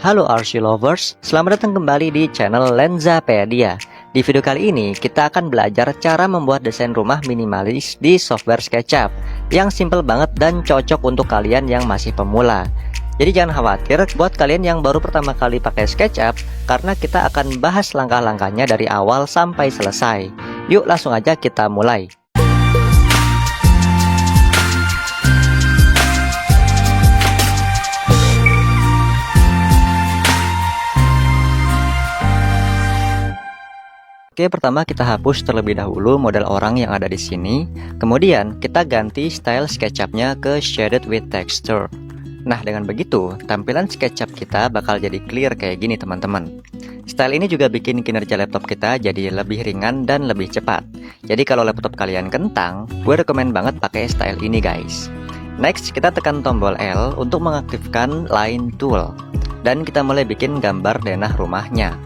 Halo RC Lovers, selamat datang kembali di channel Lensapedia. Di video kali ini kita akan belajar cara membuat desain rumah minimalis di software SketchUp yang simple banget dan cocok untuk kalian yang masih pemula. Jadi jangan khawatir buat kalian yang baru pertama kali pakai SketchUp, karena kita akan bahas langkah-langkahnya dari awal sampai selesai. Yuk langsung aja kita mulai. Oke, pertama kita hapus terlebih dahulu model orang yang ada di sini. Kemudian kita ganti style SketchUp-nya ke Shaded with Texture. Nah, dengan begitu tampilan SketchUp kita bakal jadi clear kayak gini teman-teman. Style ini juga bikin kinerja laptop kita jadi lebih ringan dan lebih cepat. Jadi kalau laptop kalian kentang, gue rekomen banget pakai style ini guys. Next, kita tekan tombol L untuk mengaktifkan Line Tool. Dan kita mulai bikin gambar denah rumahnya.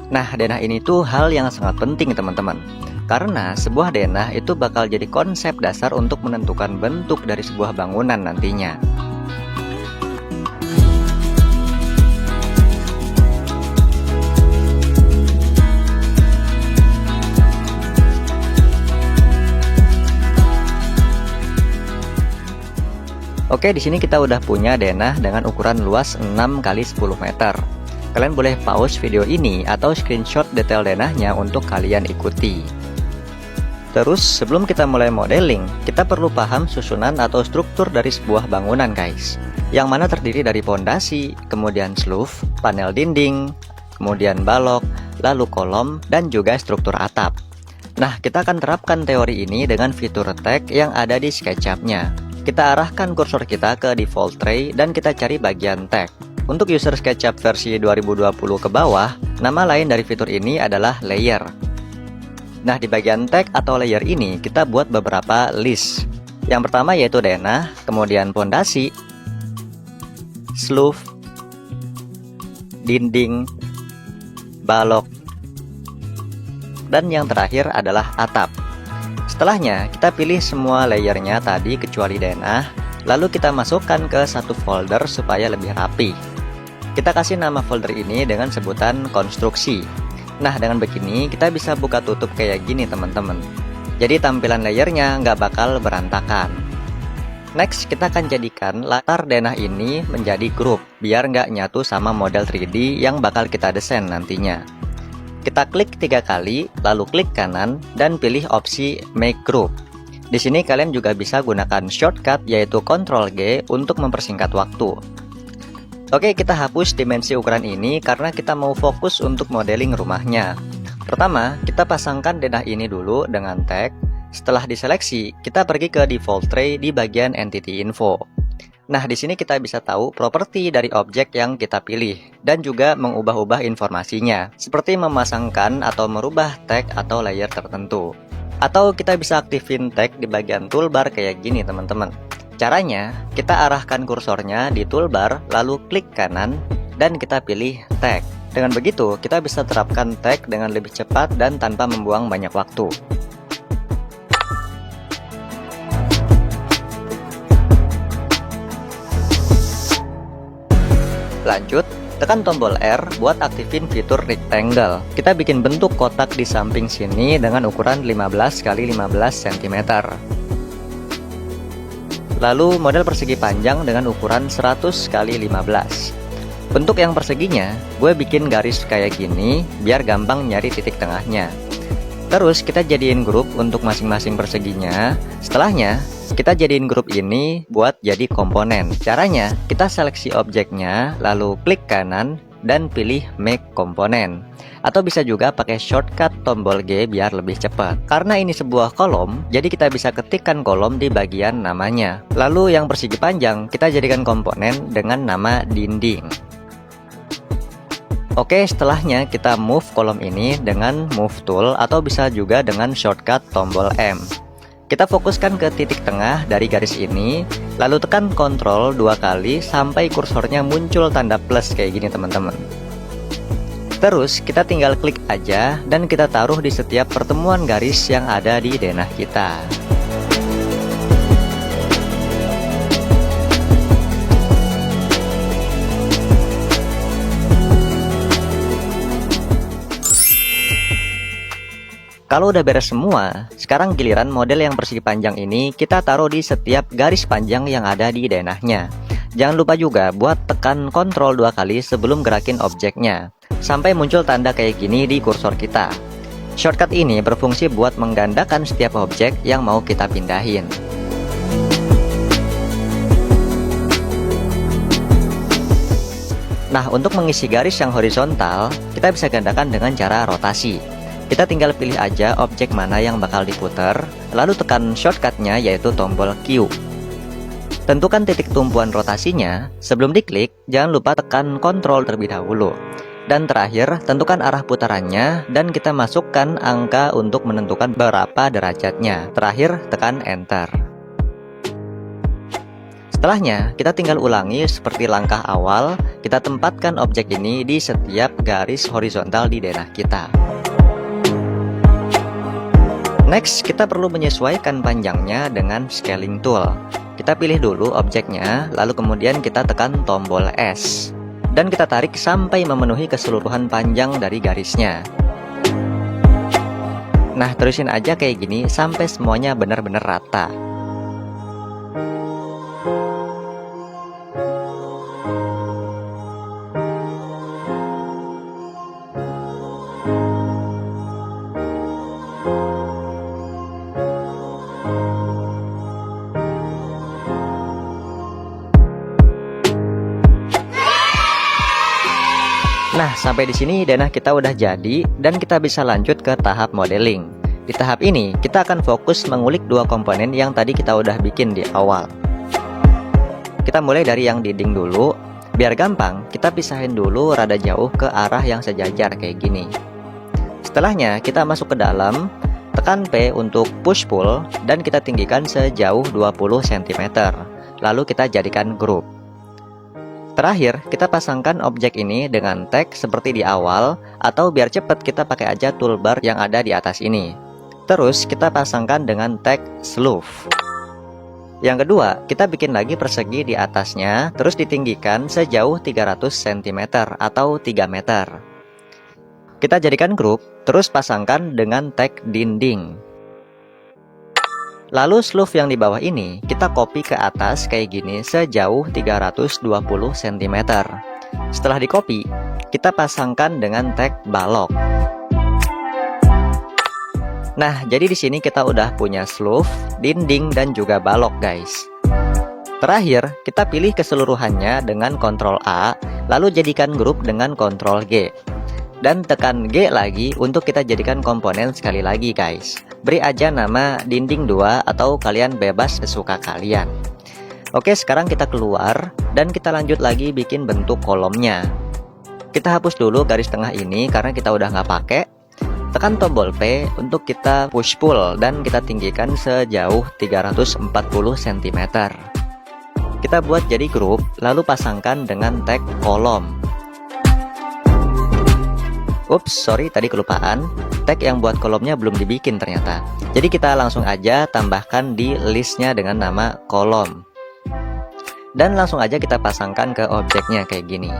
Nah, denah ini tuh hal yang sangat penting teman-teman, karena sebuah denah itu bakal jadi konsep dasar untuk menentukan bentuk dari sebuah bangunan nantinya. Oke, di sini kita udah punya denah dengan ukuran luas 6 x 10 meter. Kalian boleh pause video ini atau screenshot detail denahnya untuk kalian ikuti. Terus sebelum kita mulai modeling, kita perlu paham susunan atau struktur dari sebuah bangunan guys, yang mana terdiri dari pondasi, kemudian roof, panel dinding, kemudian balok, lalu kolom, dan juga struktur atap. Nah, kita akan terapkan teori ini dengan fitur tag yang ada di SketchUp-nya. Kita arahkan kursor kita ke default tray dan kita cari bagian tag. Untuk user SketchUp versi 2020 ke bawah, nama lain dari fitur ini adalah layer. Nah, di bagian tag atau layer ini kita buat beberapa list. Yang pertama yaitu denah, kemudian pondasi, roof, dinding, balok, dan yang terakhir adalah atap. Setelahnya, kita pilih semua layernya tadi kecuali denah, lalu kita masukkan ke satu folder supaya lebih rapi. Kita kasih nama folder ini dengan sebutan konstruksi. Nah, dengan begini kita bisa buka tutup kayak gini teman-teman. Jadi tampilan layernya nggak bakal berantakan. Next, kita akan jadikan latar denah ini menjadi group, biar nggak nyatu sama model 3D yang bakal kita desain nantinya. Kita klik 3 kali, lalu klik kanan dan pilih opsi Make Group. Di sini kalian juga bisa gunakan shortcut yaitu Ctrl G untuk mempersingkat waktu. Oke, kita hapus dimensi ukuran ini karena kita mau fokus untuk modeling rumahnya. Pertama, kita pasangkan denah ini dulu dengan tag. Setelah diseleksi, kita pergi ke default tray di bagian entity info. Nah, di sini kita bisa tahu properti dari objek yang kita pilih dan juga mengubah-ubah informasinya, seperti memasangkan atau merubah tag atau layer tertentu. Atau kita bisa aktifin tag di bagian toolbar kayak gini teman-teman. Caranya, kita arahkan kursornya di toolbar, lalu klik kanan, dan kita pilih tag. Dengan begitu, kita bisa terapkan tag dengan lebih cepat dan tanpa membuang banyak waktu. Lanjut, tekan tombol R buat aktifin fitur rectangle. Kita bikin bentuk kotak di samping sini dengan ukuran 15 x 15 cm. Lalu model persegi panjang dengan ukuran 100 x 15. Bentuk yang perseginya, gue bikin garis kayak gini biar gampang nyari titik tengahnya. Terus kita jadiin grup untuk masing-masing perseginya. Setelahnya, kita jadiin grup ini buat jadi komponen. Caranya, kita seleksi objeknya, lalu klik kanan dan pilih Make Component. Atau bisa juga pakai shortcut tombol G biar lebih cepat. Karena ini sebuah kolom, jadi kita bisa ketikkan kolom di bagian namanya. Lalu yang persegi panjang, kita jadikan komponen dengan nama dinding. Oke, setelahnya kita move kolom ini dengan Move Tool atau bisa juga dengan shortcut tombol M. Kita fokuskan ke titik tengah dari garis ini, lalu tekan Ctrl 2 kali sampai kursornya muncul tanda plus kayak gini teman-teman. Terus kita tinggal klik aja dan kita taruh di setiap pertemuan garis yang ada di denah kita. Kalau udah beres semua, sekarang giliran model yang persegi panjang ini kita taruh di setiap garis panjang yang ada di denahnya. Jangan lupa juga buat tekan Ctrl 2 kali sebelum gerakin objeknya, sampai muncul tanda kayak gini di kursor kita. Shortcut ini berfungsi buat menggandakan setiap objek yang mau kita pindahin. Nah, untuk mengisi garis yang horizontal, kita bisa gandakan dengan cara rotasi. Kita tinggal pilih aja objek mana yang bakal diputer, lalu tekan shortcutnya yaitu tombol Q. Tentukan titik tumpuan rotasinya, sebelum diklik, jangan lupa tekan Ctrl terlebih dahulu. Dan terakhir, tentukan arah putarannya, dan kita masukkan angka untuk menentukan berapa derajatnya. Terakhir, tekan Enter. Setelahnya, kita tinggal ulangi seperti langkah awal, kita tempatkan objek ini di setiap garis horizontal di denah kita. Next, kita perlu menyesuaikan panjangnya dengan scaling tool. Kita pilih dulu objeknya, lalu kemudian kita tekan tombol S. Dan kita tarik sampai memenuhi keseluruhan panjang dari garisnya. Nah, terusin aja kayak gini sampai semuanya benar-benar rata. Nah, sampai di sini denah kita udah jadi dan kita bisa lanjut ke tahap modeling. Di tahap ini, kita akan fokus mengulik dua komponen yang tadi kita udah bikin di awal. Kita mulai dari yang dinding dulu. Biar gampang, kita pisahin dulu rada jauh ke arah yang sejajar kayak gini. Setelahnya, kita masuk ke dalam, tekan P untuk push pull dan kita tinggikan sejauh 20 cm. Lalu kita jadikan grup. Terakhir, kita pasangkan objek ini dengan tag seperti di awal, atau biar cepet kita pakai aja toolbar yang ada di atas ini. Terus kita pasangkan dengan tag sleeve. Yang kedua, kita bikin lagi persegi di atasnya, terus ditinggikan sejauh 300 cm atau 3 meter. Kita jadikan grup, terus pasangkan dengan tag dinding. Lalu sleeve yang di bawah ini kita copy ke atas kayak gini sejauh 320 cm. Setelah di copy, kita pasangkan dengan tag balok. Nah, jadi di sini kita udah punya sleeve, dinding dan juga balok, guys. Terakhir, kita pilih keseluruhannya dengan Ctrl A, lalu jadikan grup dengan Ctrl G. Dan tekan G lagi untuk kita jadikan komponen sekali lagi, guys. Beri aja nama dinding 2 atau kalian bebas sesuka kalian. Oke, sekarang kita keluar dan kita lanjut lagi bikin bentuk kolomnya. Kita hapus dulu garis tengah ini karena kita udah nggak pakai. Tekan tombol P untuk kita push pull dan kita tinggikan sejauh 340 cm. Kita buat jadi grup, lalu pasangkan dengan tag kolom. Ups, sorry tadi kelupaan. Tag yang buat kolomnya belum dibikin ternyata. Jadi kita langsung aja tambahkan di listnya dengan nama kolom. Dan langsung aja kita pasangkan ke objeknya kayak gini.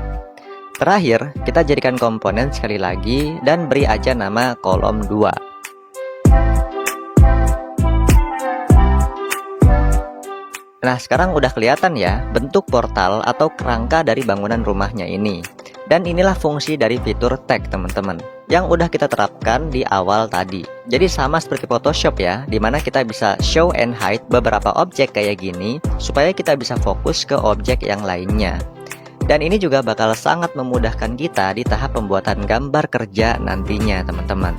Terakhir, kita jadikan komponen sekali lagi dan beri aja nama kolom 2. Nah, sekarang udah kelihatan ya bentuk portal atau kerangka dari bangunan rumahnya ini. Dan inilah fungsi dari fitur tag, teman-teman, yang udah kita terapkan di awal tadi. Jadi sama seperti Photoshop ya, dimana kita bisa show and hide beberapa objek kayak gini, supaya kita bisa fokus ke objek yang lainnya. Dan ini juga bakal sangat memudahkan kita di tahap pembuatan gambar kerja nantinya, teman-teman.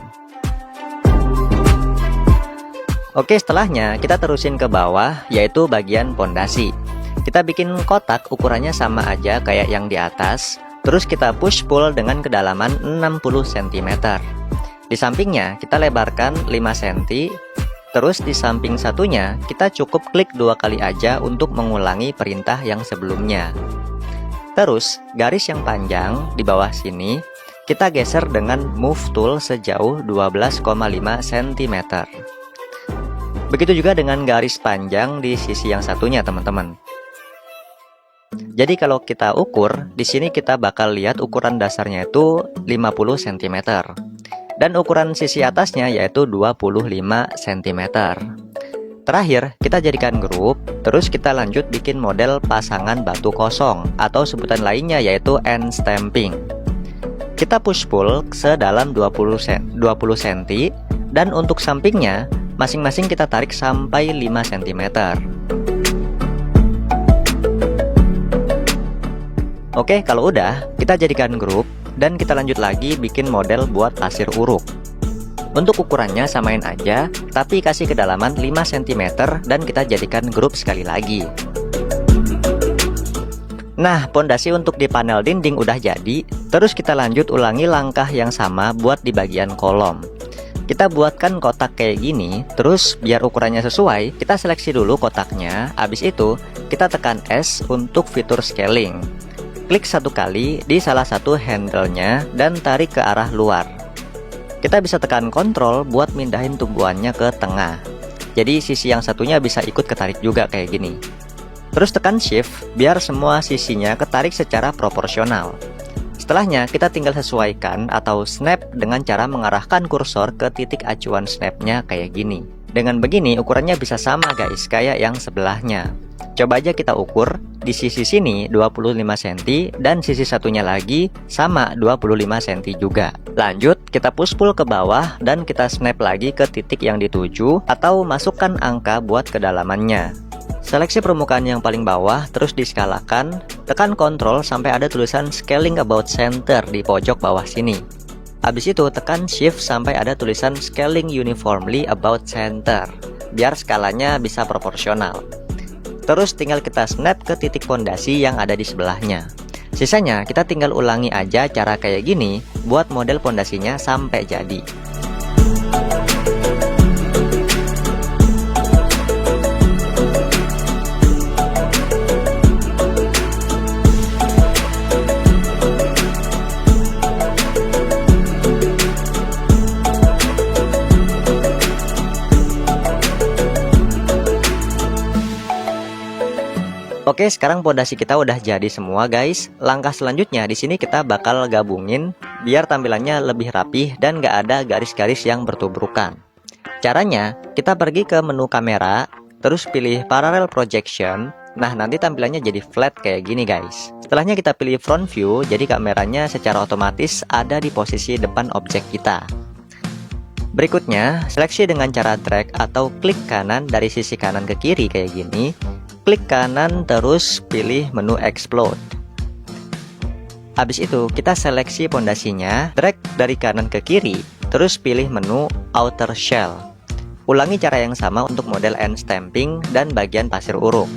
Oke, setelahnya kita terusin ke bawah, yaitu bagian pondasi. Kita bikin kotak ukurannya sama aja kayak yang di atas. Terus kita push pull dengan kedalaman 60 cm. Di sampingnya kita lebarkan 5 cm. Terus di samping satunya kita cukup klik 2 kali aja untuk mengulangi perintah yang sebelumnya. Terus garis yang panjang di bawah sini kita geser dengan move tool sejauh 12,5 cm. Begitu juga dengan garis panjang di sisi yang satunya, teman-teman. Jadi kalau kita ukur, di sini kita bakal lihat ukuran dasarnya itu 50 cm. Dan ukuran sisi atasnya yaitu 25 cm. Terakhir, kita jadikan grup, terus kita lanjut bikin model pasangan batu kosong atau sebutan lainnya yaitu end stamping. Kita push pull sedalam 20 cm dan untuk sampingnya masing-masing kita tarik sampai 5 cm. Oke, kalau udah, kita jadikan grup dan kita lanjut lagi bikin model buat pasir uruk. Untuk ukurannya samain aja, tapi kasih kedalaman 5 cm dan kita jadikan grup sekali lagi. Nah, pondasi untuk di panel dinding udah jadi, terus kita lanjut ulangi langkah yang sama buat di bagian kolom. Kita buatkan kotak kayak gini, terus biar ukurannya sesuai, kita seleksi dulu kotaknya, habis itu kita tekan S untuk fitur scaling. Klik satu kali di salah satu handle-nya dan tarik ke arah luar. Kita bisa tekan Ctrl buat mindahin tumbuhannya ke tengah. Jadi sisi yang satunya bisa ikut ketarik juga kayak gini. Terus tekan Shift biar semua sisinya ketarik secara proporsional. Setelahnya kita tinggal sesuaikan atau snap dengan cara mengarahkan kursor ke titik acuan snapnya kayak gini. Dengan begini ukurannya bisa sama guys, kayak yang sebelahnya. Coba aja kita ukur, di sisi sini 25 cm dan sisi satunya lagi sama 25 cm juga. Lanjut, kita push pull ke bawah dan kita snap lagi ke titik yang dituju atau masukkan angka buat kedalamannya. Seleksi permukaan yang paling bawah, terus diskalakan, tekan Ctrl sampai ada tulisan Scaling About Center di pojok bawah sini. Habis itu tekan Shift sampai ada tulisan Scaling Uniformly About Center, biar skalanya bisa proporsional. Terus tinggal kita snap ke titik pondasi yang ada di sebelahnya. Sisanya kita tinggal ulangi aja cara kayak gini buat model pondasinya sampai jadi. Oke, sekarang pondasi kita udah jadi semua guys. Langkah selanjutnya di sini kita bakal gabungin biar tampilannya lebih rapih dan gak ada garis-garis yang bertubrukan. Caranya, kita pergi ke menu kamera, terus pilih parallel projection. Nah, nanti tampilannya jadi flat kayak gini guys. Setelahnya kita pilih front view, jadi kameranya secara otomatis ada di posisi depan objek kita. Berikutnya, seleksi dengan cara drag atau klik kanan dari sisi kanan ke kiri kayak gini. Klik kanan terus pilih menu explode. Habis itu kita seleksi pondasinya, drag dari kanan ke kiri, terus pilih menu outer shell. Ulangi cara yang sama untuk model end stamping dan bagian pasir uruk.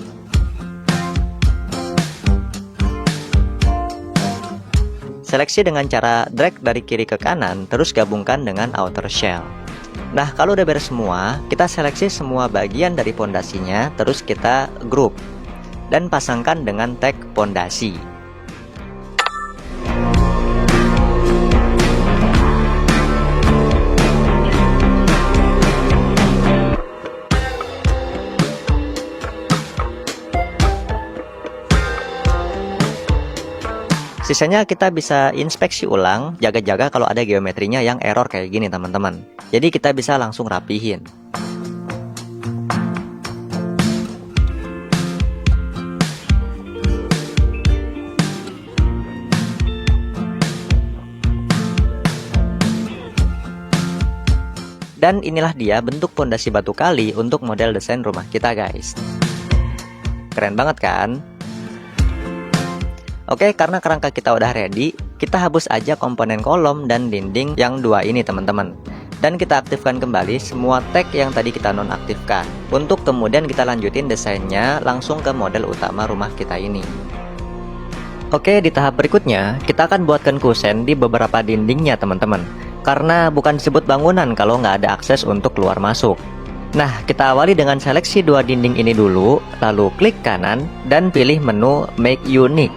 Seleksi dengan cara drag dari kiri ke kanan, terus gabungkan dengan outer shell. Nah, kalau udah beres semua, kita seleksi semua bagian dari pondasinya, terus kita group dan pasangkan dengan tag pondasi. Sisanya kita bisa inspeksi ulang, jaga-jaga kalau ada geometrinya yang error kayak gini teman-teman. Jadi kita bisa langsung rapihin. Dan inilah dia bentuk pondasi batu kali untuk model desain rumah kita guys. Keren banget kan? Oke, karena kerangka kita udah ready, kita hapus aja komponen kolom dan dinding yang dua ini teman-teman. Dan kita aktifkan kembali semua tag yang tadi kita nonaktifkan. Untuk kemudian kita lanjutin desainnya langsung ke model utama rumah kita ini. Oke, di tahap berikutnya, kita akan buatkan kusen di beberapa dindingnya teman-teman. Karena bukan disebut bangunan kalau nggak ada akses untuk keluar masuk. Nah, kita awali dengan seleksi dua dinding ini dulu, lalu klik kanan dan pilih menu Make Unique.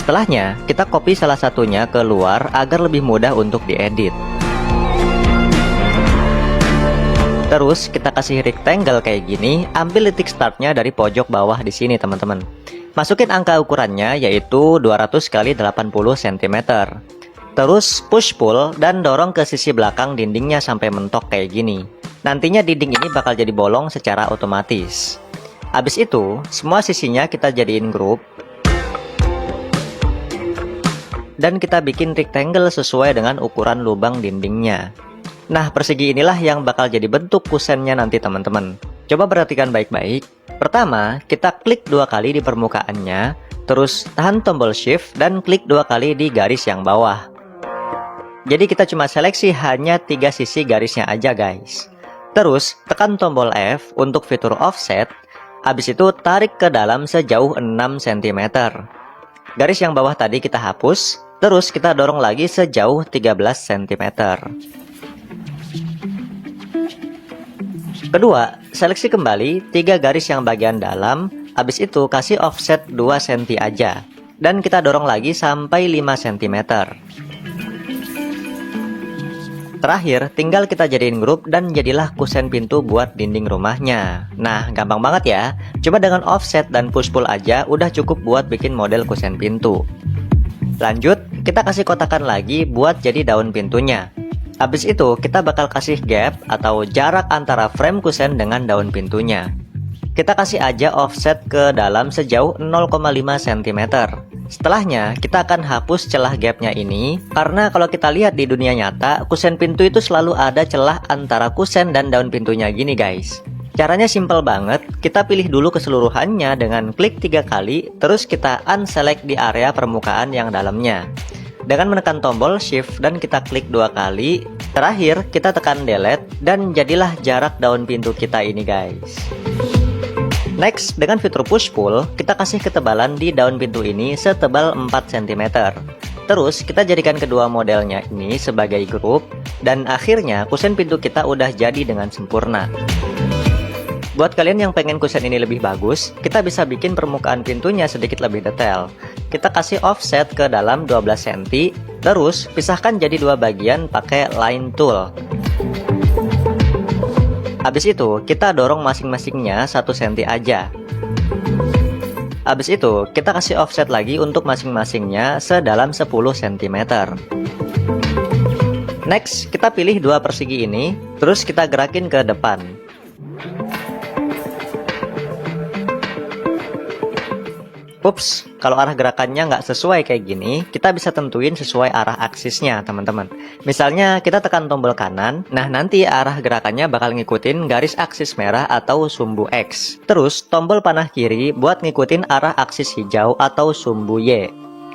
Setelahnya, kita copy salah satunya keluar agar lebih mudah untuk diedit. Terus kita kasih rectangle kayak gini, ambil titik startnya dari pojok bawah di sini teman-teman. Masukin angka ukurannya yaitu 200 x 80 cm. Terus push pull dan dorong ke sisi belakang dindingnya sampai mentok kayak gini. Nantinya dinding ini bakal jadi bolong secara otomatis. Habis itu, semua sisinya kita jadiin grup. Dan kita bikin rectangle sesuai dengan ukuran lubang dindingnya. Nah, persegi inilah yang bakal jadi bentuk kusennya nanti teman-teman. Coba perhatikan baik-baik. Pertama, kita klik 2 kali di permukaannya, terus tahan tombol shift dan klik 2 kali di garis yang bawah. Jadi kita cuma seleksi hanya 3 sisi garisnya aja guys. Terus tekan tombol F untuk fitur offset. Habis itu tarik ke dalam sejauh 6 cm. Garis yang bawah tadi kita hapus. Terus kita dorong lagi sejauh 13 cm. Kedua, seleksi kembali 3 garis yang bagian dalam. Habis itu kasih offset 2 cm aja. Dan kita dorong lagi sampai 5 cm. Terakhir, tinggal kita jadiin grup dan jadilah kusen pintu buat dinding rumahnya. Nah, gampang banget ya. Coba dengan offset dan push pull aja udah cukup buat bikin model kusen pintu. Lanjut, kita kasih kotakan lagi buat jadi daun pintunya. Habis itu, kita bakal kasih gap atau jarak antara frame kusen dengan daun pintunya. Kita kasih aja offset ke dalam sejauh 0,5 cm. Setelahnya, kita akan hapus celah gapnya ini, karena kalau kita lihat di dunia nyata, kusen pintu itu selalu ada celah antara kusen dan daun pintunya gini guys. Caranya simple banget, kita pilih dulu keseluruhannya dengan klik 3 kali, terus kita unselect di area permukaan yang dalamnya. Dengan menekan tombol shift dan kita klik 2 kali, terakhir kita tekan delete dan jadilah jarak daun pintu kita ini guys. Next, dengan fitur push pull, kita kasih ketebalan di daun pintu ini setebal 4 cm. Terus, kita jadikan kedua modelnya ini sebagai grup, dan akhirnya kusen pintu kita udah jadi dengan sempurna. Buat kalian yang pengen kusen ini lebih bagus, kita bisa bikin permukaan pintunya sedikit lebih detail. Kita kasih offset ke dalam 12 cm, terus pisahkan jadi 2 bagian pakai line tool. Habis itu, kita dorong masing-masingnya 1 cm aja. Habis itu, kita kasih offset lagi untuk masing-masingnya sedalam 10 cm. Next, kita pilih 2 persegi ini, terus kita gerakin ke depan. Ups, kalau arah gerakannya nggak sesuai kayak gini, kita bisa tentuin sesuai arah aksisnya teman-teman. Misalnya kita tekan tombol kanan, nah nanti arah gerakannya bakal ngikutin garis aksis merah atau sumbu X. Terus tombol panah kiri buat ngikutin arah aksis hijau atau sumbu Y.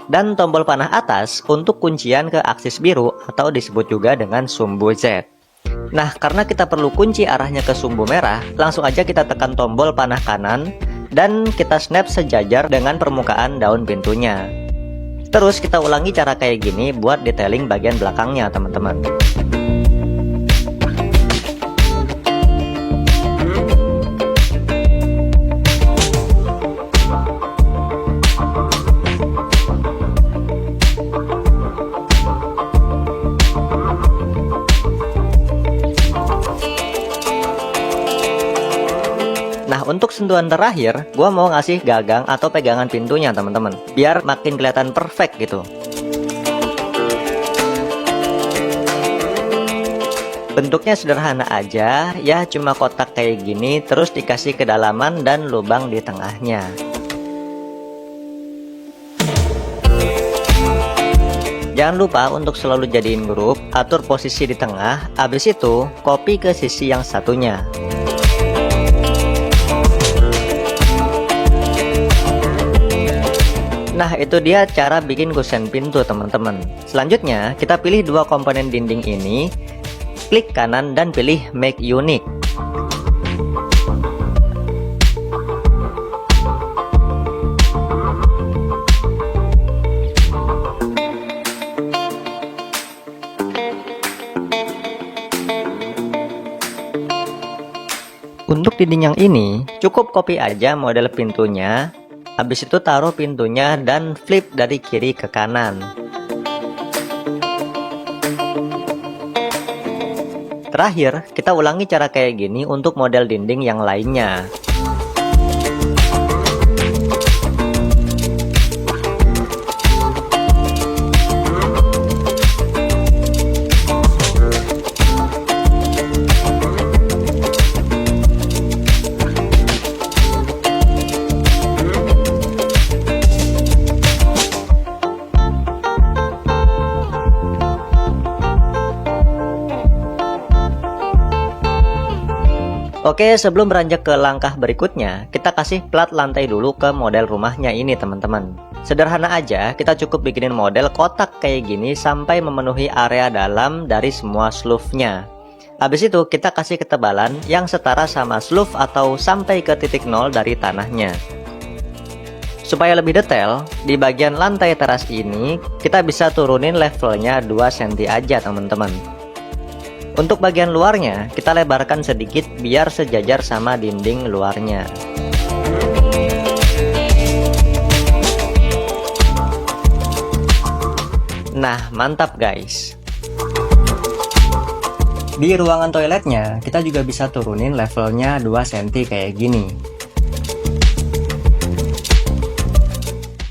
Dan tombol panah atas untuk kuncian ke aksis biru atau disebut juga dengan sumbu Z. Nah, karena kita perlu kunci arahnya ke sumbu merah, langsung aja kita tekan tombol panah kanan dan kita snap sejajar dengan permukaan daun pintunya. Terus kita ulangi cara kayak gini buat detailing bagian belakangnya teman-teman. Nah, untuk sentuhan terakhir, gua mau ngasih gagang atau pegangan pintunya teman-teman, biar makin kelihatan perfect gitu. Bentuknya sederhana aja, ya cuma kotak kayak gini, terus dikasih kedalaman dan lubang di tengahnya. Jangan lupa untuk selalu jadiin grup, atur posisi di tengah, habis itu copy ke sisi yang satunya. Nah, itu dia cara bikin kusen pintu teman-teman. Selanjutnya, kita pilih 2 komponen dinding ini, klik kanan dan pilih make unique. Untuk dinding yang ini, cukup copy aja model pintunya. Habis itu taruh pintunya dan flip dari kiri ke kanan. Terakhir, kita ulangi cara kayak gini untuk model dinding yang lainnya. Oke, sebelum beranjak ke langkah berikutnya, kita kasih plat lantai dulu ke model rumahnya ini teman-teman. Sederhana aja, kita cukup bikinin model kotak kayak gini sampai memenuhi area dalam dari semua slope-nya. Habis itu kita kasih ketebalan yang setara sama slope atau sampai ke titik nol dari tanahnya. Supaya lebih detail, di bagian lantai teras ini kita bisa turunin levelnya 2 cm aja teman-teman. Untuk bagian luarnya, kita lebarkan sedikit biar sejajar sama dinding luarnya. Nah, mantap guys. Di ruangan toiletnya, kita juga bisa turunin levelnya 2 cm kayak gini.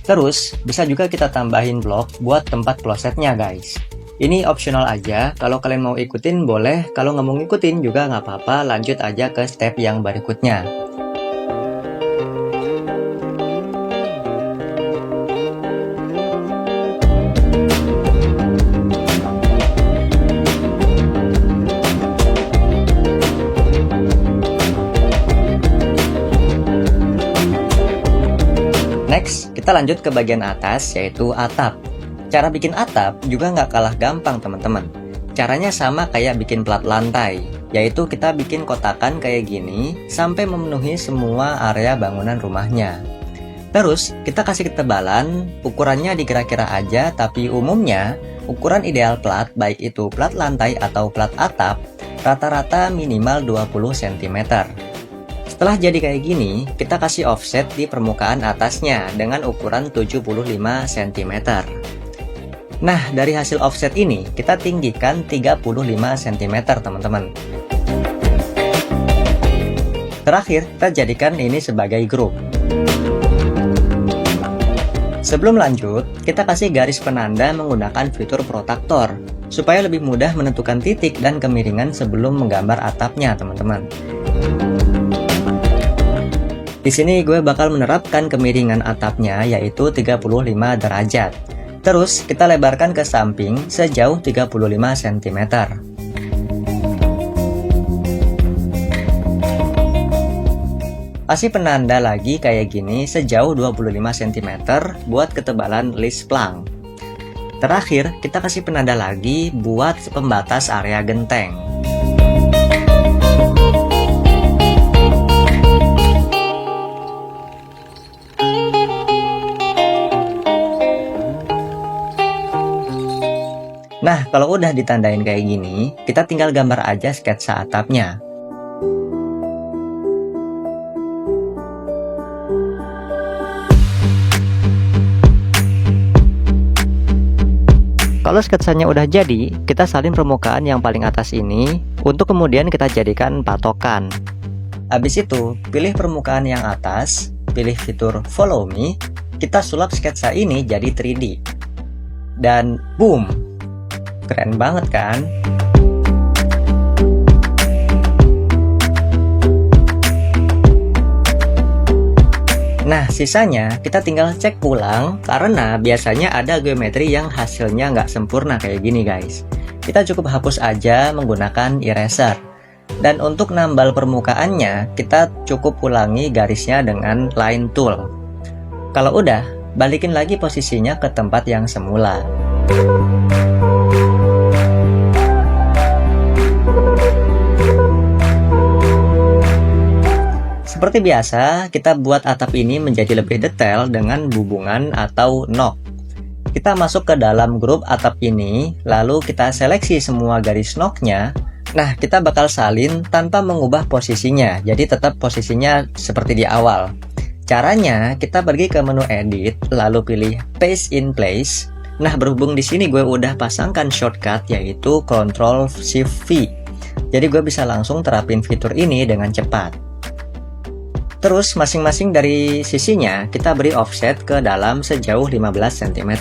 Terus, bisa juga kita tambahin blok buat tempat klosetnya guys. Ini optional aja, kalau kalian mau ikutin boleh, kalau nggak mau ngikutin juga nggak apa-apa, lanjut aja ke step yang berikutnya. Next, kita lanjut ke bagian atas, yaitu atap. Cara bikin atap juga nggak kalah gampang teman-teman. Caranya sama kayak bikin plat lantai, yaitu kita bikin kotakan kayak gini sampai memenuhi semua area bangunan rumahnya. Terus kita kasih ketebalan, ukurannya dikira-kira aja, tapi umumnya ukuran ideal plat, baik itu plat lantai atau plat atap, rata-rata minimal 20 cm. Setelah jadi kayak gini, kita kasih offset di permukaan atasnya dengan ukuran 75 cm. Nah, dari hasil offset ini, kita tinggikan 35 cm teman-teman. Terakhir, kita jadikan ini sebagai grup. Sebelum lanjut, kita kasih garis penanda menggunakan fitur protaktor, supaya lebih mudah menentukan titik dan kemiringan sebelum menggambar atapnya teman-teman. Di sini gue bakal menerapkan kemiringan atapnya yaitu 35 derajat. Terus kita lebarkan ke samping sejauh 35 cm. Kasih penanda lagi kayak gini sejauh 25 cm buat ketebalan list plank. Terakhir kita kasih penanda lagi buat pembatas area genteng. Nah, kalau udah ditandain kayak gini, kita tinggal gambar aja sketsa atapnya. Kalau sketsanya udah jadi, kita salin permukaan yang paling atas ini untuk kemudian kita jadikan patokan. Habis itu, pilih permukaan yang atas, pilih fitur follow me, kita sulap sketsa ini jadi 3D. Dan boom! Keren banget kan? Nah, sisanya kita tinggal cek ulang karena biasanya ada geometri yang hasilnya nggak sempurna kayak gini guys. Kita cukup hapus aja menggunakan eraser. Dan untuk nambal permukaannya, kita cukup ulangi garisnya dengan line tool. Kalau udah, balikin lagi posisinya ke tempat yang semula. Seperti biasa, kita buat atap ini menjadi lebih detail dengan hubungan atau knock. Kita masuk ke dalam grup atap ini, lalu kita seleksi semua garis knocknya. Nah, kita bakal salin tanpa mengubah posisinya, jadi tetap posisinya seperti di awal. Caranya, kita pergi ke menu edit, lalu pilih paste in place. Nah, berhubung di sini gue udah pasangkan shortcut yaitu Ctrl Shift V. Jadi gue bisa langsung terapin fitur ini dengan cepat. Terus masing-masing dari sisinya kita beri offset ke dalam sejauh 15 cm.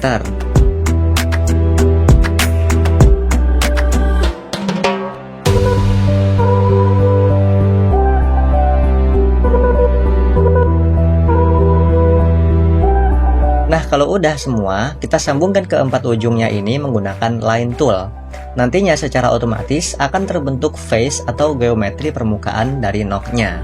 Nah, kalau udah semua, kita sambungkan ke 4 ujungnya ini menggunakan line tool. Nantinya secara otomatis akan terbentuk face atau geometri permukaan dari knocknya.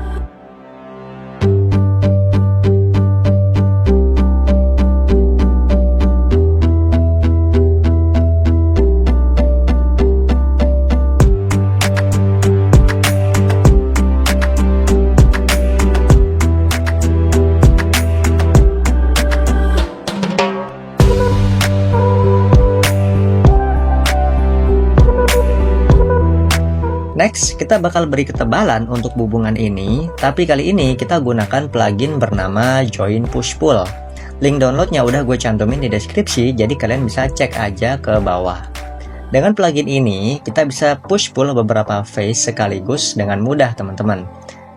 Next, kita bakal beri ketebalan untuk hubungan ini, tapi kali ini kita gunakan plugin bernama Join Push Pull. Link downloadnya udah gue cantumin di deskripsi, jadi kalian bisa cek aja ke bawah. Dengan plugin ini, kita bisa push pull beberapa face sekaligus dengan mudah, teman-teman.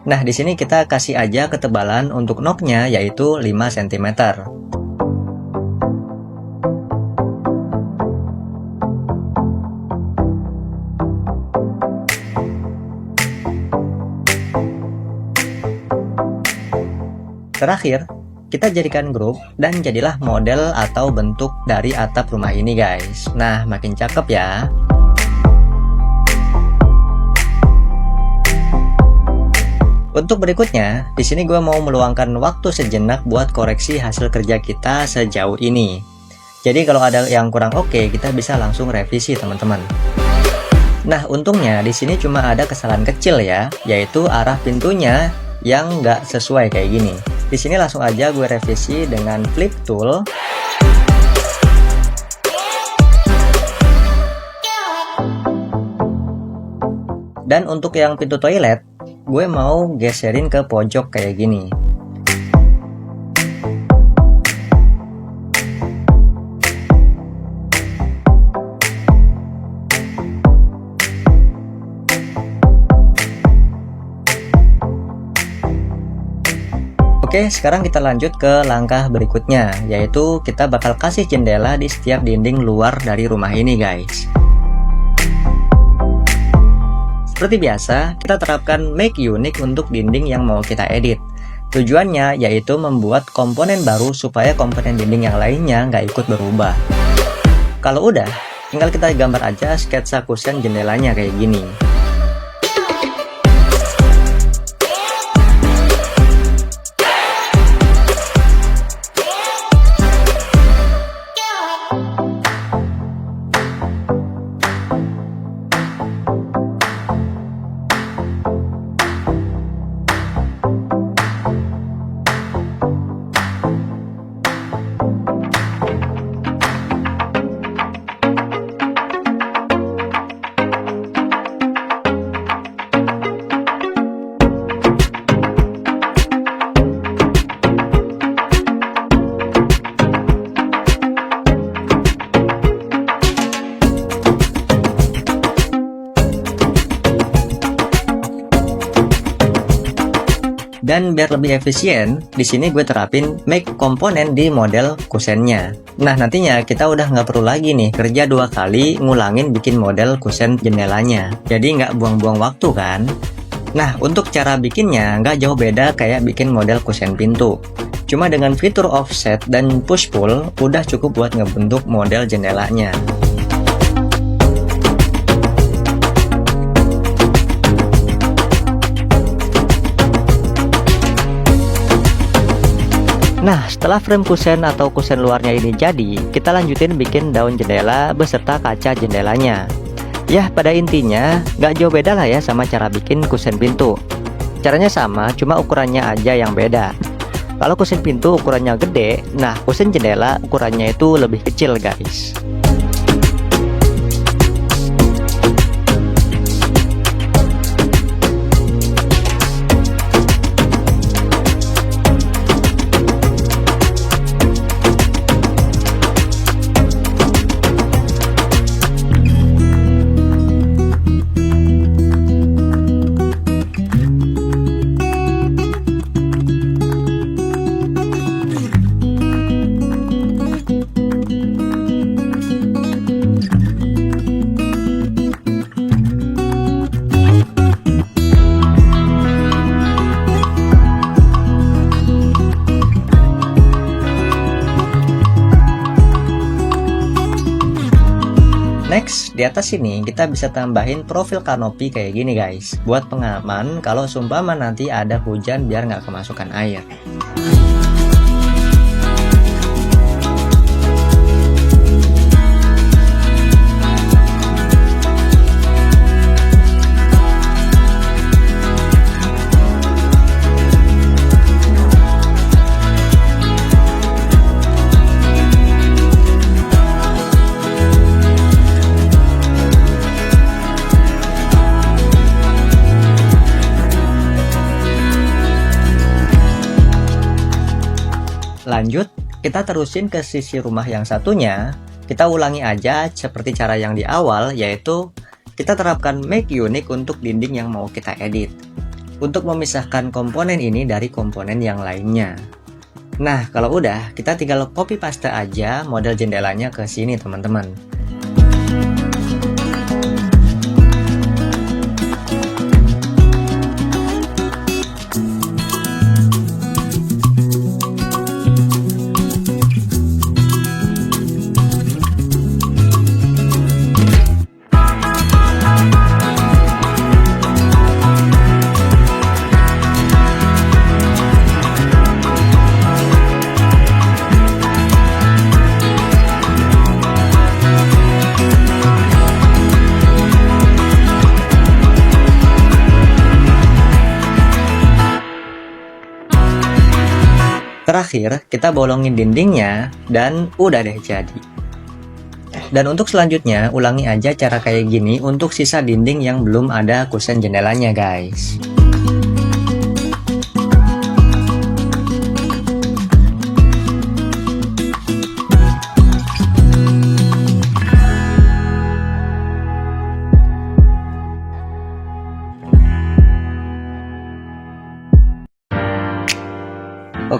Nah, di sini kita kasih aja ketebalan untuk knocknya yaitu 5 cm. Terakhir, kita jadikan grup dan jadilah model atau bentuk dari atap rumah ini, guys. Nah, makin cakep ya. Untuk berikutnya, di sini gue mau meluangkan waktu sejenak buat koreksi hasil kerja kita sejauh ini. Jadi kalau ada yang kurang oke, kita bisa langsung revisi, teman-teman. Nah, untungnya di sini cuma ada kesalahan kecil ya, yaitu arah pintunya yang nggak sesuai kayak gini. Di sini langsung aja gue revisi dengan flip tool. Dan untuk yang pintu toilet, gue mau geserin ke pojok kayak gini. Oke, sekarang kita lanjut ke langkah berikutnya, yaitu kita bakal kasih jendela di setiap dinding luar dari rumah ini, guys. Seperti biasa, kita terapkan make unique untuk dinding yang mau kita edit. Tujuannya yaitu membuat komponen baru supaya komponen dinding yang lainnya nggak ikut berubah. Kalau udah, tinggal kita gambar aja sketsa kusen jendelanya kayak gini. Dan biar lebih efisien, di sini gue terapin make komponen di model kusennya. Nah, nantinya kita udah nggak perlu lagi nih kerja 2 kali ngulangin bikin model kusen jendelanya. Jadi nggak buang-buang waktu kan? Nah, untuk cara bikinnya nggak jauh beda kayak bikin model kusen pintu. Cuma dengan fitur offset dan push pull udah cukup buat ngebentuk model jendelanya. Nah, setelah frame kusen atau kusen luarnya ini jadi, kita lanjutin bikin daun jendela beserta kaca jendelanya. Ya, pada intinya nggak jauh beda lah ya sama cara bikin kusen pintu. Caranya sama, cuma ukurannya aja yang beda. Kalau kusen pintu ukurannya gede, nah kusen jendela ukurannya itu lebih kecil, guys. Next, di atas sini kita bisa tambahin profil kanopi kayak gini guys, buat pengaman kalau seumpama nanti ada hujan biar nggak kemasukan air. Lanjut, kita terusin ke sisi rumah yang satunya. Kita ulangi aja seperti cara yang di awal, yaitu kita terapkan make unique untuk dinding yang mau kita edit, untuk memisahkan komponen ini dari komponen yang lainnya. Nah, kalau udah, kita tinggal copy paste aja model jendelanya ke sini teman-teman. Terakhir, kita bolongin dindingnya dan udah deh jadi. Dan untuk selanjutnya, ulangi aja cara kayak gini untuk sisa dinding yang belum ada kusen jendelanya guys.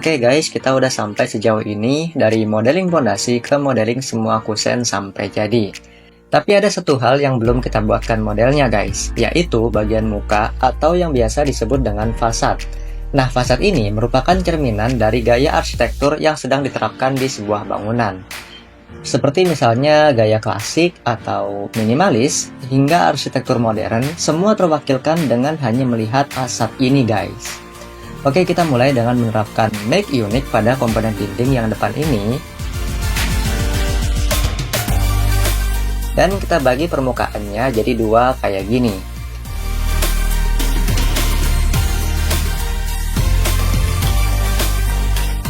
Oke guys, kita udah sampai sejauh ini dari modeling pondasi ke modeling semua kusen sampai jadi. Tapi ada satu hal yang belum kita buatkan modelnya guys, yaitu bagian muka atau yang biasa disebut dengan fasad. Nah, fasad ini merupakan cerminan dari gaya arsitektur yang sedang diterapkan di sebuah bangunan. Seperti misalnya gaya klasik atau minimalis, hingga arsitektur modern, semua terwakilkan dengan hanya melihat fasad ini guys. Oke, kita mulai dengan menerapkan make unique pada komponen dinding yang depan ini. Dan kita bagi permukaannya jadi dua kayak gini.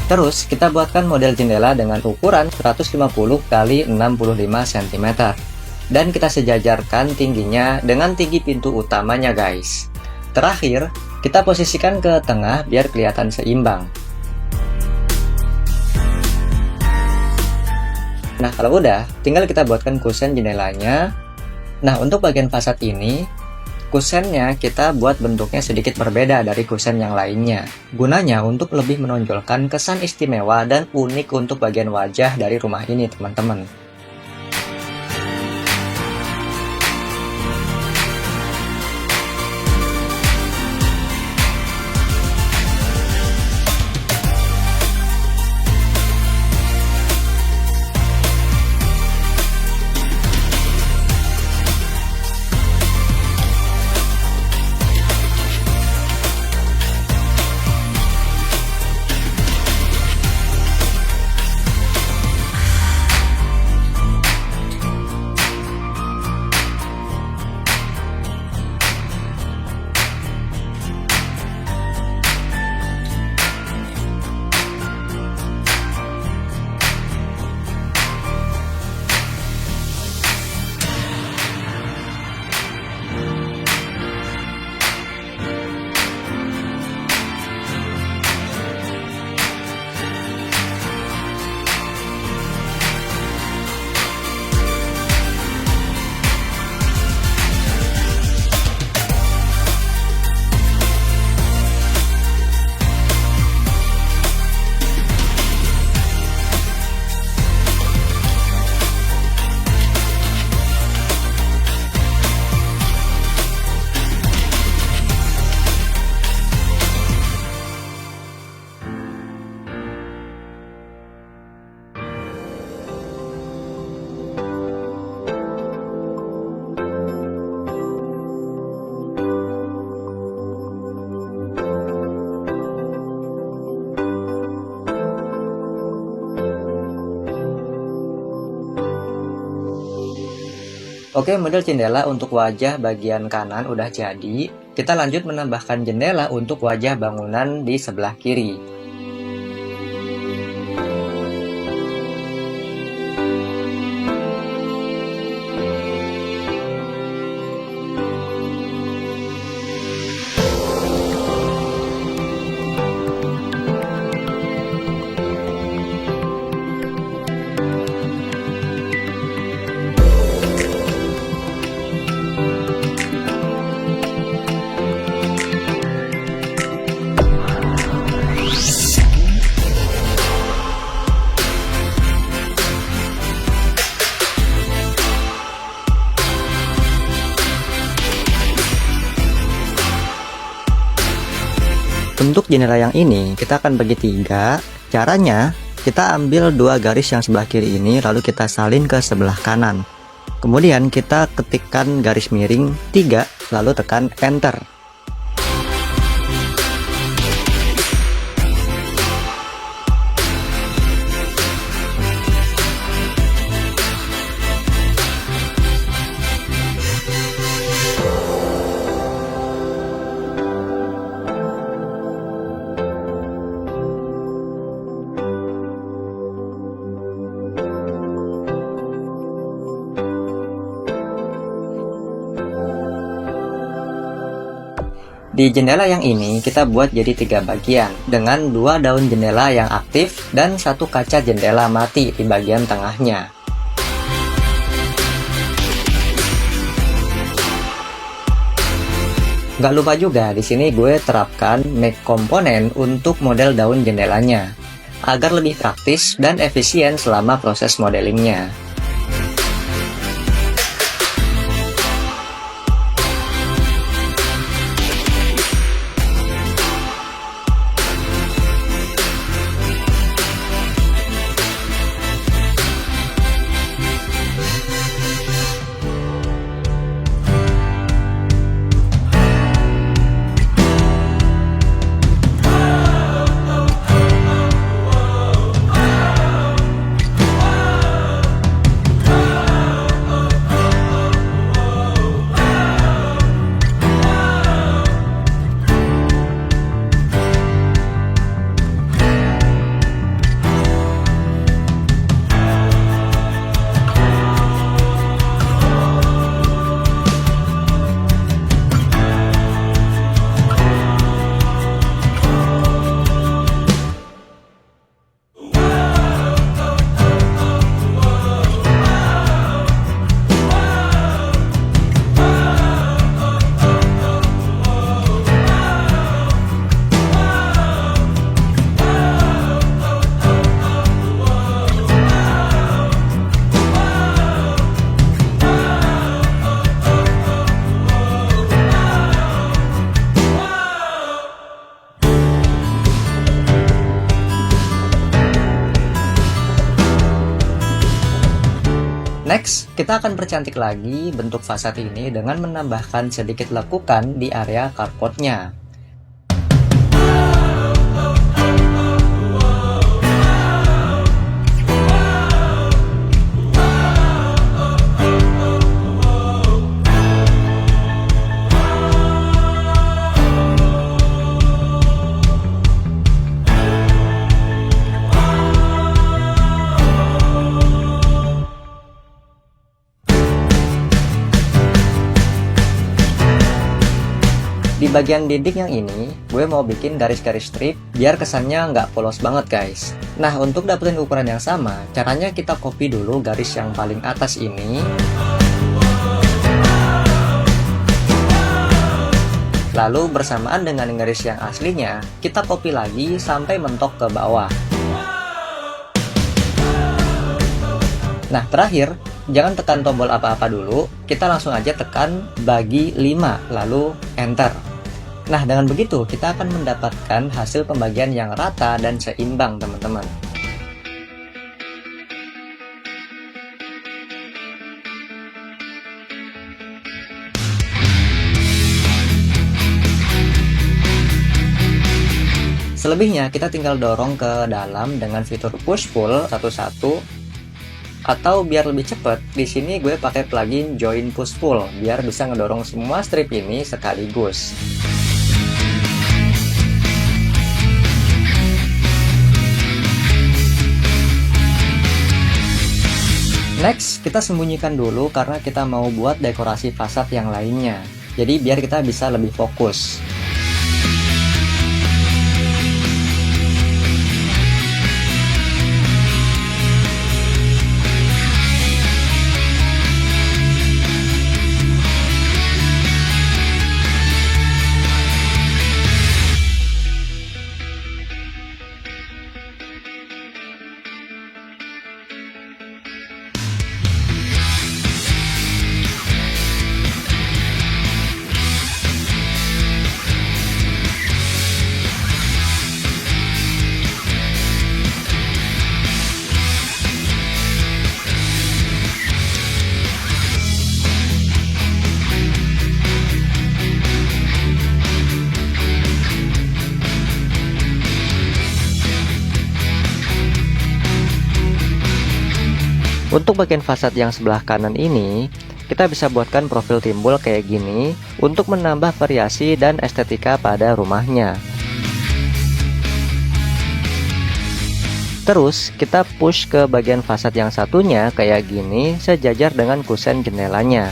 Terus, kita buatkan model jendela dengan ukuran 150 x 65 cm. Dan kita sejajarkan tingginya dengan tinggi pintu utamanya guys. Terakhir, kita posisikan ke tengah biar kelihatan seimbang. Nah, kalau udah, tinggal kita buatkan kusen jendelanya. Nah, untuk bagian fasad ini, kusennya kita buat bentuknya sedikit berbeda dari kusen yang lainnya. Gunanya untuk lebih menonjolkan kesan istimewa dan unik untuk bagian wajah dari rumah ini, teman-teman. Oke, model jendela untuk wajah bagian kanan udah jadi. Kita lanjut menambahkan jendela untuk wajah bangunan di sebelah kiri. Untuk jendela yang ini kita akan bagi 3. Caranya kita ambil 2 garis yang sebelah kiri ini lalu kita salin ke sebelah kanan. Kemudian kita ketikkan garis miring 3 lalu tekan enter. Di jendela yang ini kita buat jadi 3 bagian dengan 2 daun jendela yang aktif dan 1 kaca jendela mati di bagian tengahnya. Gak lupa juga di sini gue terapkan make komponen untuk model daun jendelanya agar lebih praktis dan efisien selama proses modelingnya. Next, kita akan percantik lagi bentuk fasad ini dengan menambahkan sedikit lekukan di area carportnya. Di bagian dinding yang ini, gue mau bikin garis-garis strip biar kesannya nggak polos banget guys. Nah, untuk dapetin ukuran yang sama, caranya kita copy dulu garis yang paling atas ini. Lalu bersamaan dengan garis yang aslinya, kita copy lagi sampai mentok ke bawah. Nah, terakhir, jangan tekan tombol apa-apa dulu, kita langsung aja tekan bagi 5, lalu enter. Nah, dengan begitu kita akan mendapatkan hasil pembagian yang rata dan seimbang, teman-teman. Selebihnya kita tinggal dorong ke dalam dengan fitur push pull satu-satu. Atau biar lebih cepet, di sini gue pakai plugin Join Push Pull biar bisa ngedorong semua strip ini sekaligus. Next, kita sembunyikan dulu karena kita mau buat dekorasi fasad yang lainnya. Jadi biar kita bisa lebih fokus. Untuk bagian fasad yang sebelah kanan ini, kita bisa buatkan profil timbul kayak gini untuk menambah variasi dan estetika pada rumahnya. Terus, kita push ke bagian fasad yang satunya kayak gini sejajar dengan kusen jendelanya.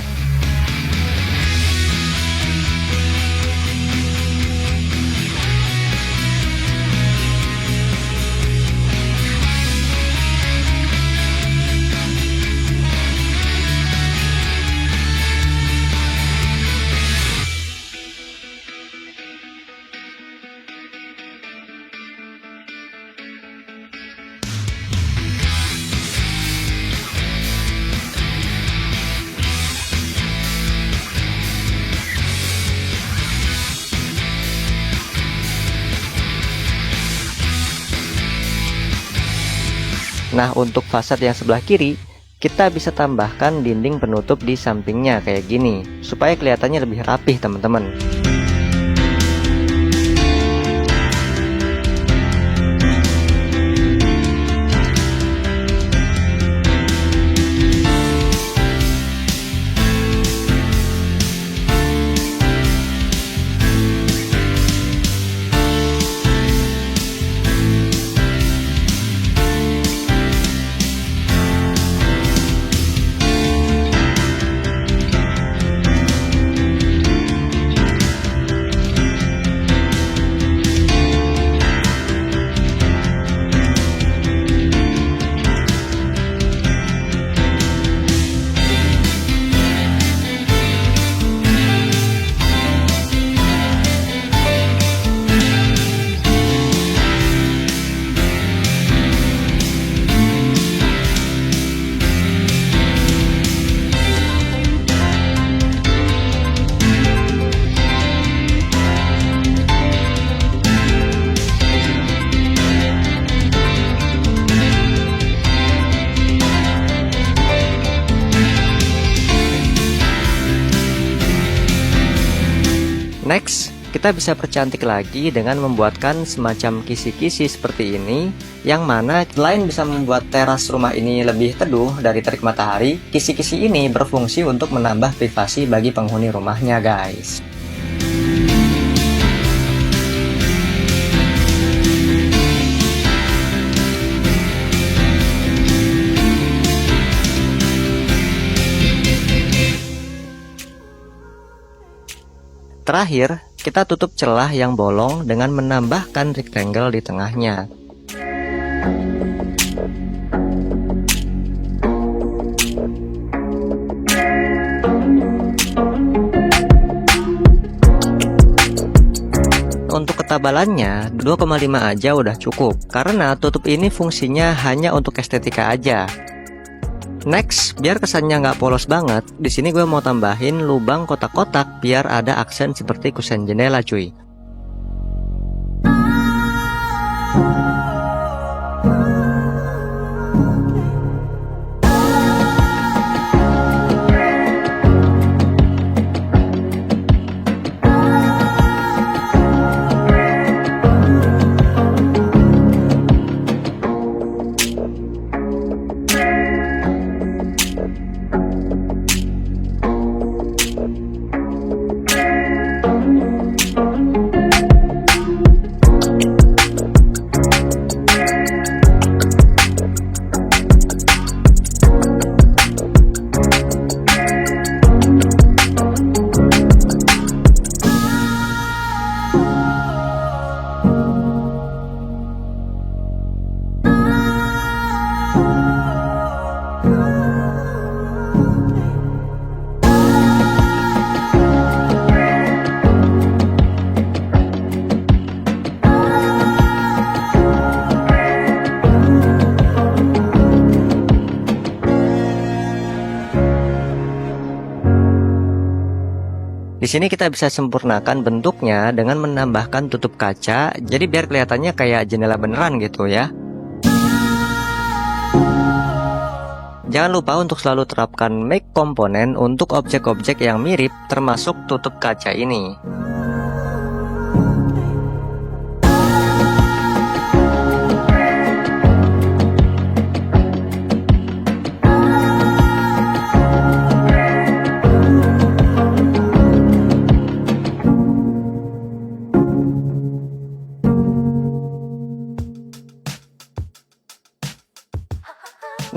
Nah, untuk fasad yang sebelah kiri, kita bisa tambahkan dinding penutup di sampingnya kayak gini, supaya kelihatannya lebih rapih teman-teman. Next, kita bisa percantik lagi dengan membuatkan semacam kisi-kisi seperti ini, yang mana selain bisa membuat teras rumah ini lebih teduh dari terik matahari, kisi-kisi ini berfungsi untuk menambah privasi bagi penghuni rumahnya, guys. Terakhir, kita tutup celah yang bolong dengan menambahkan rectangle di tengahnya. Untuk ketabalannya 2,5 aja udah cukup, karena tutup ini fungsinya hanya untuk estetika aja. Next, biar kesannya nggak polos banget, di sini gue mau tambahin lubang kotak-kotak biar ada aksen seperti kusen jendela, cuy. Di sini kita bisa sempurnakan bentuknya dengan menambahkan tutup kaca, jadi biar kelihatannya kayak jendela beneran gitu ya. Jangan lupa untuk selalu terapkan make komponen untuk objek-objek yang mirip termasuk tutup kaca ini.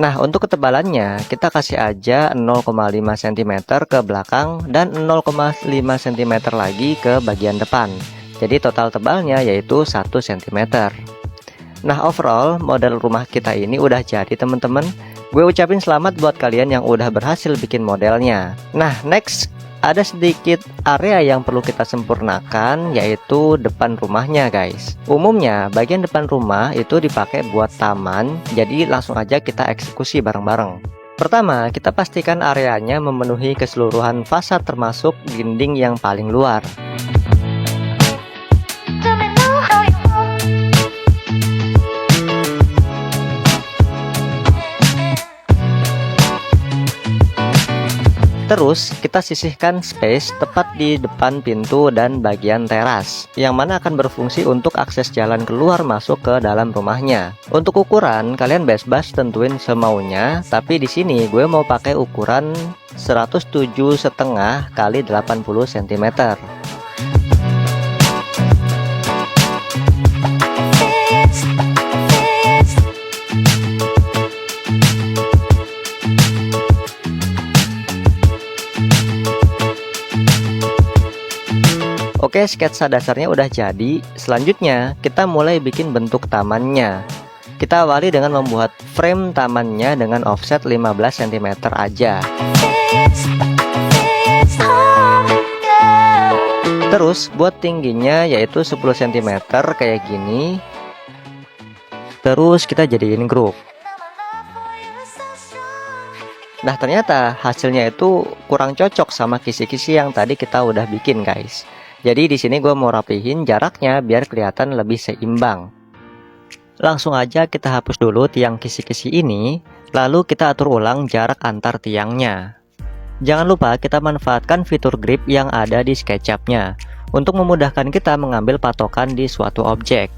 Nah, untuk ketebalannya, kita kasih aja 0,5 cm ke belakang dan 0,5 cm lagi ke bagian depan. Jadi total tebalnya yaitu 1 cm. Nah, overall model rumah kita ini udah jadi teman-teman. Gue ucapin selamat buat kalian yang udah berhasil bikin modelnya. Nah, next ada sedikit area yang perlu kita sempurnakan, yaitu depan rumahnya guys. Umumnya bagian depan rumah itu dipakai buat taman, jadi langsung aja kita eksekusi bareng-bareng. Pertama, kita pastikan areanya memenuhi keseluruhan fasad termasuk dinding yang paling luar. Terus kita sisihkan space tepat di depan pintu dan bagian teras, yang mana akan berfungsi untuk akses jalan keluar masuk ke dalam rumahnya. Untuk ukuran kalian bebas tentuin semaunya, tapi di sini gue mau pakai ukuran 107,5 kali 80 cm. Oke, sketsa dasarnya udah jadi. Selanjutnya, kita mulai bikin bentuk tamannya. Kita awali dengan membuat frame tamannya dengan offset 15 cm aja. Terus, buat tingginya yaitu 10 cm kayak gini. Terus kita jadiin grup. Nah, ternyata hasilnya itu kurang cocok sama kisi-kisi yang tadi kita udah bikin, guys. Jadi di sini gue mau rapihin jaraknya biar kelihatan lebih seimbang. Langsung aja kita hapus dulu tiang kisi-kisi ini, lalu kita atur ulang jarak antar tiangnya. Jangan lupa kita manfaatkan fitur grip yang ada di SketchUp-nya untuk memudahkan kita mengambil patokan di suatu objek.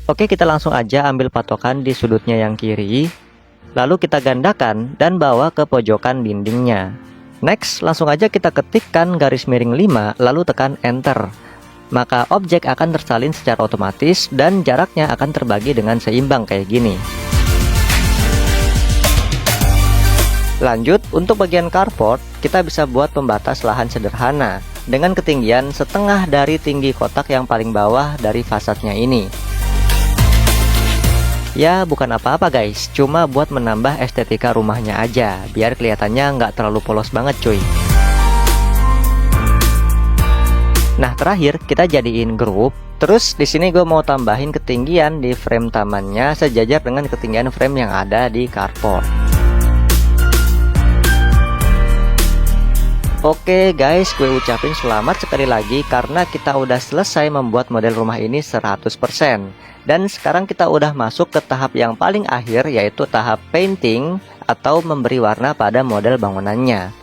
Oke, kita langsung aja ambil patokan di sudutnya yang kiri, lalu kita gandakan dan bawa ke pojokan dindingnya. Next, langsung aja kita ketikkan garis miring 5, lalu tekan enter. Maka objek akan tersalin secara otomatis dan jaraknya akan terbagi dengan seimbang kayak gini. Lanjut, untuk bagian carport, kita bisa buat pembatas lahan sederhana dengan ketinggian setengah dari tinggi kotak yang paling bawah dari fasadnya ini. Ya, bukan apa-apa guys, cuma buat menambah estetika rumahnya aja, biar kelihatannya nggak terlalu polos banget cuy. Nah, terakhir kita jadiin grup. Terus di sini gue mau tambahin ketinggian di frame tamannya sejajar dengan ketinggian frame yang ada di carport. Oke guys, gue ucapin selamat sekali lagi karena kita udah selesai membuat model rumah ini 100%. Dan sekarang kita udah masuk ke tahap yang paling akhir, yaitu tahap painting atau memberi warna pada model bangunannya.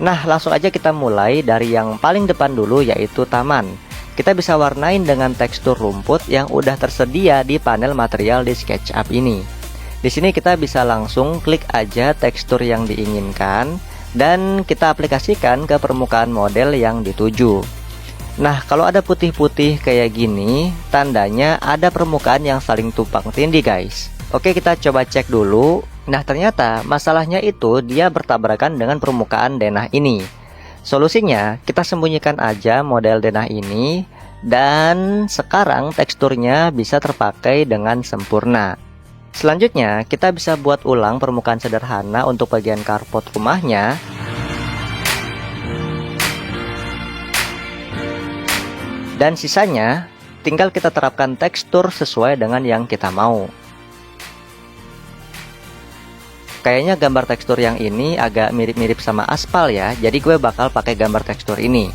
Nah, langsung aja kita mulai dari yang paling depan dulu, yaitu taman. Kita bisa warnain dengan tekstur rumput yang udah tersedia di panel material di SketchUp ini. Di sini kita bisa langsung klik aja tekstur yang diinginkan dan kita aplikasikan ke permukaan model yang dituju. Nah, kalau ada putih-putih kayak gini, tandanya ada permukaan yang saling tumpang tindih guys. Oke, kita coba cek dulu. Nah, ternyata masalahnya itu dia bertabrakan dengan permukaan denah ini. Solusinya, kita sembunyikan aja model denah ini, dan sekarang teksturnya bisa terpakai dengan sempurna. Selanjutnya, kita bisa buat ulang permukaan sederhana untuk bagian carport rumahnya. Dan sisanya, tinggal kita terapkan tekstur sesuai dengan yang kita mau. Kayaknya gambar tekstur yang ini agak mirip-mirip sama aspal ya, jadi gue bakal pakai gambar tekstur ini.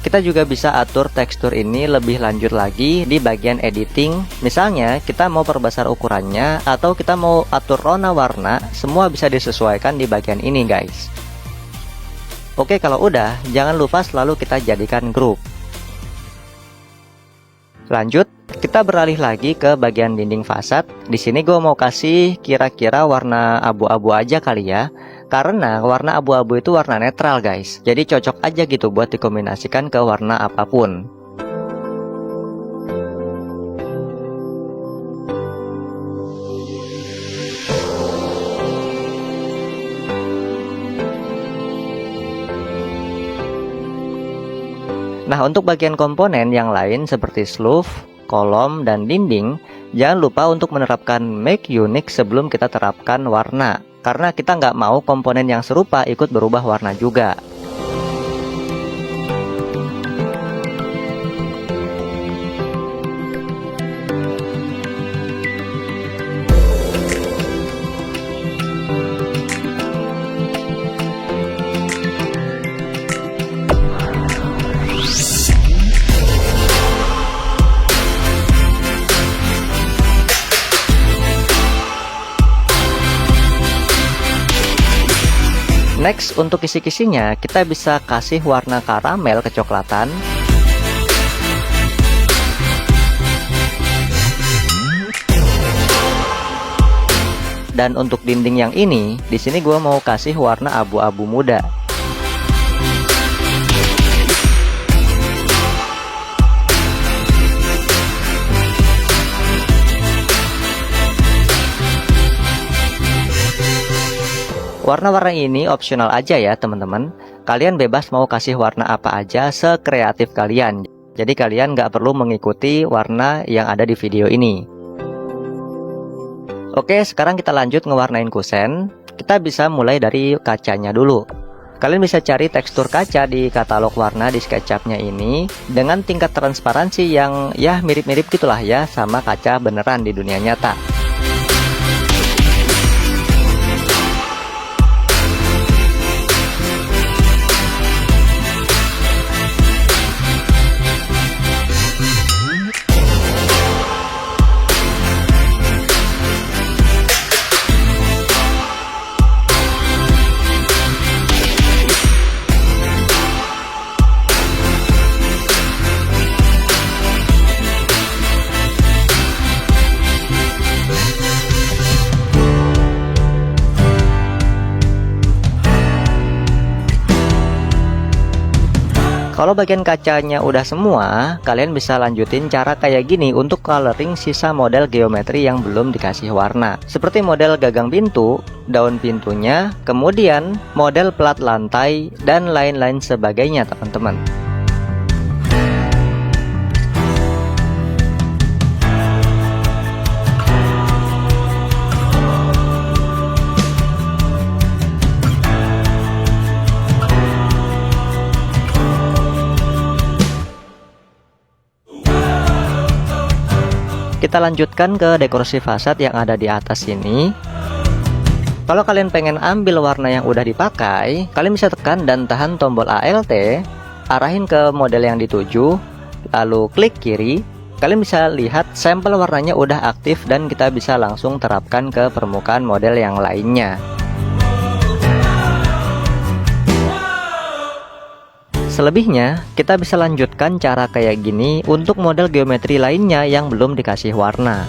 kita juga bisa atur tekstur ini lebih lanjut lagi di bagian editing. Misalnya kita mau perbesar ukurannya atau kita mau atur rona warna, semua bisa disesuaikan di bagian ini guys. Oke, kalau udah, jangan lupa selalu kita jadikan grup. Lanjut, kita beralih lagi ke bagian dinding fasad. Di sini gue mau kasih kira-kira warna abu-abu aja kali ya. Karena warna abu-abu itu warna netral guys. Jadi cocok aja gitu buat dikombinasikan ke warna apapun. Nah, untuk bagian komponen yang lain seperti sleeve, kolom, dan dinding, jangan lupa untuk menerapkan make unique sebelum kita terapkan warna. Karena kita nggak mau komponen yang serupa ikut berubah warna juga. Next, untuk kisi-kisinya, kita bisa kasih warna karamel kecoklatan. Dan untuk dinding yang ini, di sini gue mau kasih warna abu-abu muda. Warna-warna ini opsional aja ya teman-teman. Kalian bebas mau kasih warna apa aja sekreatif kalian. Jadi kalian nggak perlu mengikuti warna yang ada di video ini. Oke, sekarang kita lanjut ngewarnain kusen. Kita bisa mulai dari kacanya dulu. Kalian bisa cari tekstur kaca di katalog warna di SketchUp-nya ini dengan tingkat transparansi yang ya mirip-mirip gitulah ya sama kaca beneran di dunia nyata. Kalau bagian kacanya udah semua, kalian bisa lanjutin cara kayak gini untuk coloring sisa model geometri yang belum dikasih warna. Seperti model gagang pintu, daun pintunya, kemudian model plat lantai, dan lain-lain sebagainya teman-teman. Kita lanjutkan ke dekorasi fasad yang ada di atas sini. Kalau kalian pengen ambil warna yang udah dipakai, kalian bisa tekan dan tahan tombol ALT, arahin ke model yang dituju, lalu klik kiri. Kalian bisa lihat sampel warnanya udah aktif dan kita bisa langsung terapkan ke permukaan model yang lainnya. Selebihnya, kita bisa lanjutkan cara kayak gini untuk model geometri lainnya yang belum dikasih warna.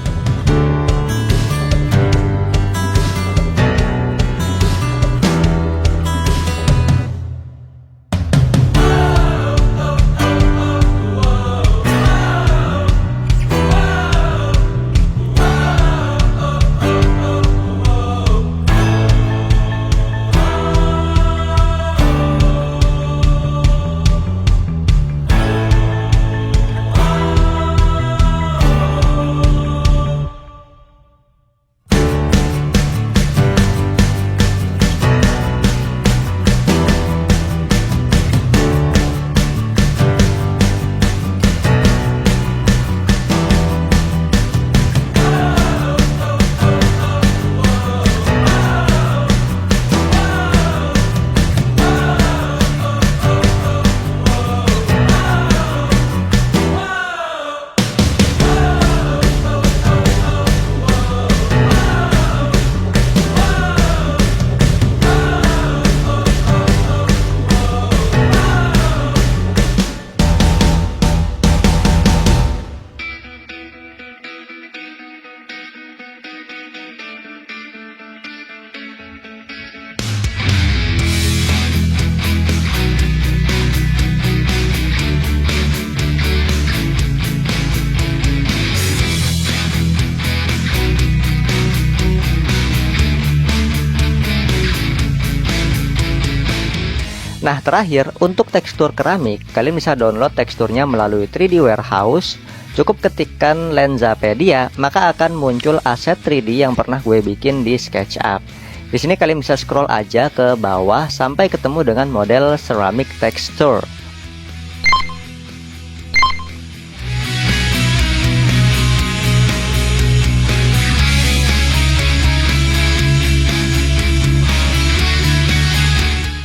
Nah, terakhir, untuk tekstur keramik, kalian bisa download teksturnya melalui 3D Warehouse. Cukup ketikkan Lensapedia, maka akan muncul aset 3D yang pernah gue bikin di SketchUp. Di sini kalian bisa scroll aja ke bawah sampai ketemu dengan model ceramic texture.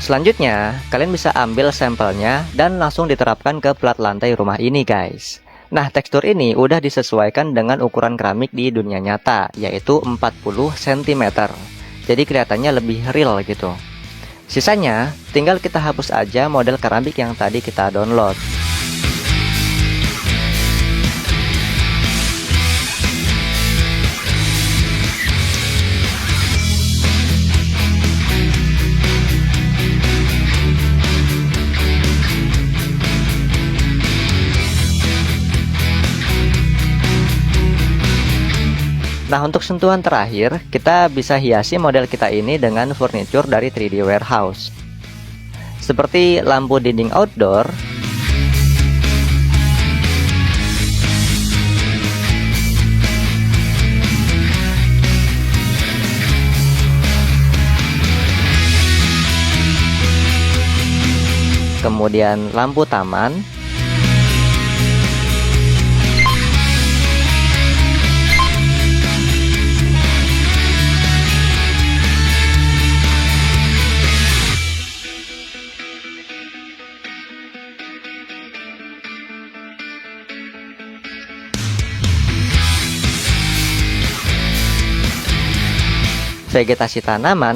Selanjutnya, kalian bisa ambil sampelnya dan langsung diterapkan ke plat lantai rumah ini, guys. Nah, tekstur ini udah disesuaikan dengan ukuran keramik di dunia nyata, yaitu 40 cm. Jadi kelihatannya lebih real gitu. Sisanya, tinggal kita hapus aja model keramik yang tadi kita download. Nah, untuk sentuhan terakhir, kita bisa hiasi model kita ini dengan furniture dari 3D Warehouse. Seperti lampu dinding outdoor, kemudian lampu taman, vegetasi tanaman,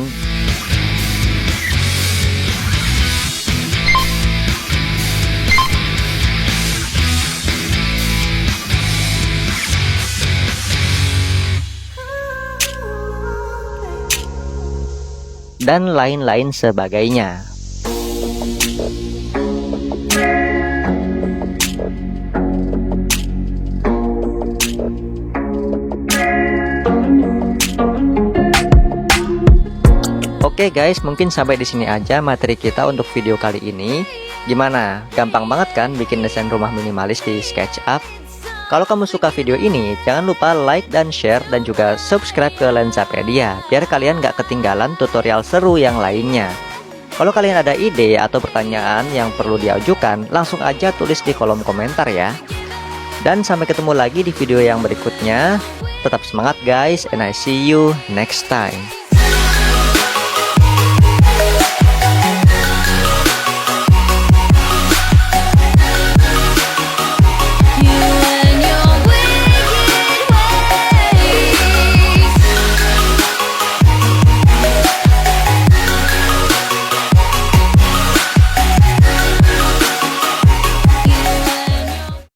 dan lain-lain sebagainya. Oke guys, mungkin sampai di sini aja materi kita untuk video kali ini. Gimana? Gampang banget kan bikin desain rumah minimalis di SketchUp? Kalau kamu suka video ini, jangan lupa like dan share dan juga subscribe ke Lensapedia biar kalian gak ketinggalan tutorial seru yang lainnya. Kalau kalian ada ide atau pertanyaan yang perlu diajukan, langsung aja tulis di kolom komentar ya. Dan sampai ketemu lagi di video yang berikutnya. Tetap semangat guys, and I see you next time.